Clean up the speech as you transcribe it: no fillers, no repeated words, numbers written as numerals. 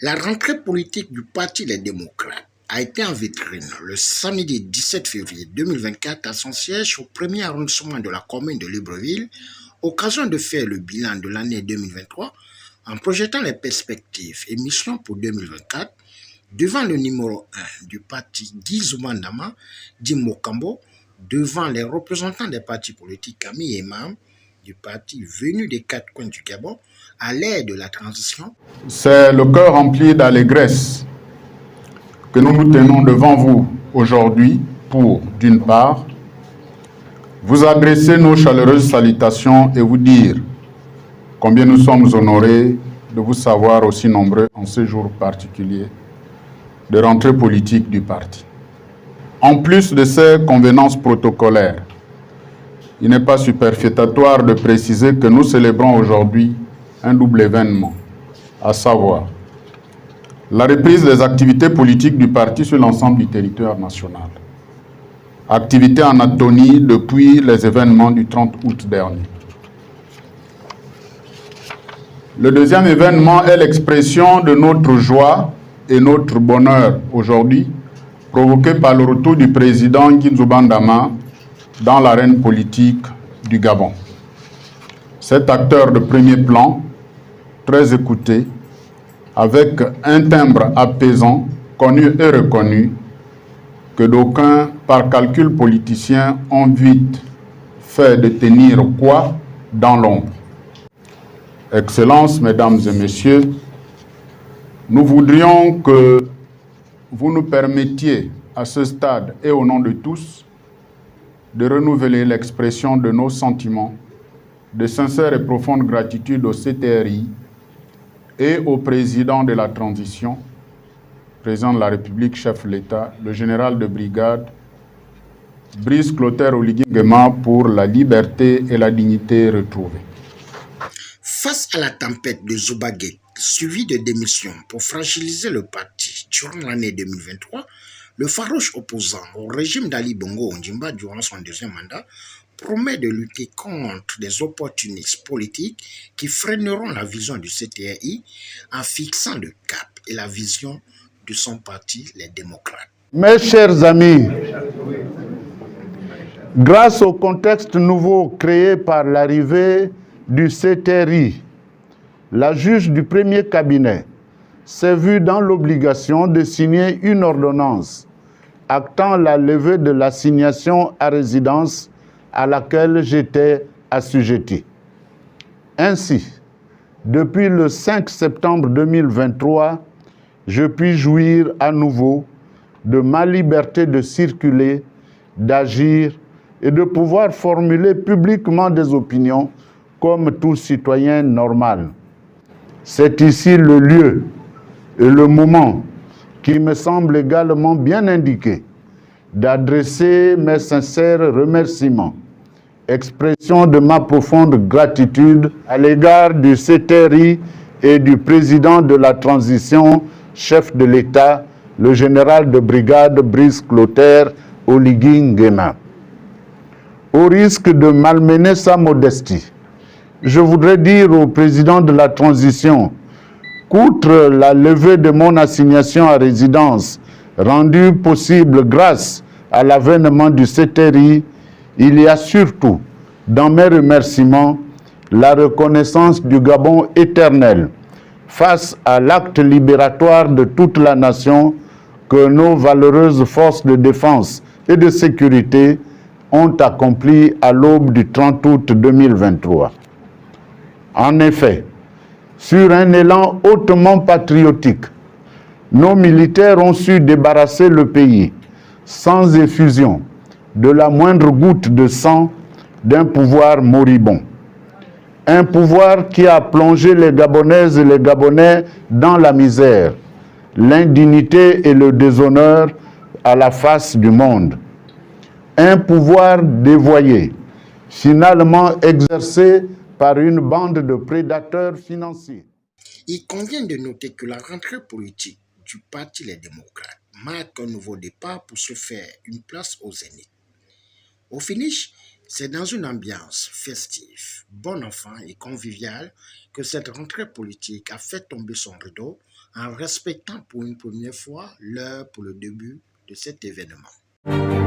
La rentrée politique du Parti Les Démocrates a été en vitrine le samedi 17 février 2024 à son siège au premier arrondissement de la commune de Libreville, occasion de faire le bilan de l'année 2023 en projetant les perspectives et missions pour 2024 devant le numéro 1 du parti Guy Zoumandama, dit Mokambo, devant les représentants des partis politiques amis et membres du parti venus des quatre coins du Gabon à l'ère de la transition. C'est le cœur rempli d'allégresse que nous nous tenons devant vous aujourd'hui pour, d'une part, vous adresser nos chaleureuses salutations et vous dire combien nous sommes honorés de vous savoir aussi nombreux en ce jour particulier de rentrée politique du parti. En plus de ces convenances protocolaires, il n'est pas superfétatoire de préciser que nous célébrons aujourd'hui un double événement, à savoir la reprise des activités politiques du parti sur l'ensemble du territoire national. Activité en atonie depuis les événements du 30 août dernier. Le deuxième événement est l'expression de notre joie et notre bonheur aujourd'hui, provoqué par le retour du président Guy Zoumandama dans l'arène politique du Gabon. Cet acteur de premier plan, très écouté, avec un timbre apaisant, connu et reconnu, que d'aucuns, par calcul politicien, ont vite fait de tenir quoi dans l'ombre. Excellences, Mesdames et Messieurs, nous voudrions que vous nous permettiez, à ce stade et au nom de tous, de renouveler l'expression de nos sentiments, de sincère et profonde gratitude au CTRI et au président de la transition, président de la République, chef de l'État, le général de brigade, Brice Clotaire Oligui Nguema, pour la liberté et la dignité retrouvées. Face à la tempête de Zobagate, suivie de démissions pour fragiliser le parti durant l'année 2023, le farouche opposant au régime d'Ali Bongo Ondimba durant son deuxième mandat promet de lutter contre des opportunistes politiques qui freineront la vision du CTRI en fixant le cap et la vision de son parti, les démocrates. Mes chers amis, grâce au contexte nouveau créé par l'arrivée du CTRI, la juge du premier cabinet s'est vue dans l'obligation de signer une ordonnance actant la levée de l'assignation à résidence à laquelle j'étais assujetti. Ainsi, depuis le 5 septembre 2023, je puis jouir à nouveau de ma liberté de circuler, d'agir et de pouvoir formuler publiquement des opinions comme tout citoyen normal. C'est ici le lieu et le moment qui me semble également bien indiqué d'adresser mes sincères remerciements, expression de ma profonde gratitude à l'égard du CTRI et du président de la transition, chef de l'État, le général de brigade Brice Clotaire Oligui Nguema. Au risque de malmener sa modestie, je voudrais dire au président de la transition qu'outre la levée de mon assignation à résidence rendue possible grâce à l'avènement du CTRI, il y a surtout, dans mes remerciements, la reconnaissance du Gabon éternel face à l'acte libératoire de toute la nation que nos valeureuses forces de défense et de sécurité ont accompli à l'aube du 30 août 2023. En effet, sur un élan hautement patriotique, nos militaires ont su débarrasser le pays, sans effusion, de la moindre goutte de sang d'un pouvoir moribond. Un pouvoir qui a plongé les Gabonaises et les Gabonais dans la misère, l'indignité et le déshonneur à la face du monde. Un pouvoir dévoyé, finalement exercé par une bande de prédateurs financiers. Il convient de noter que la rentrée politique du Parti Les Démocrates marque un nouveau départ pour se faire une place au zénith. Au finish, C'est dans une ambiance festive, bon enfant et conviviale que cette rentrée politique a fait tomber son rideau en respectant pour une première fois l'heure pour le début de cet événement.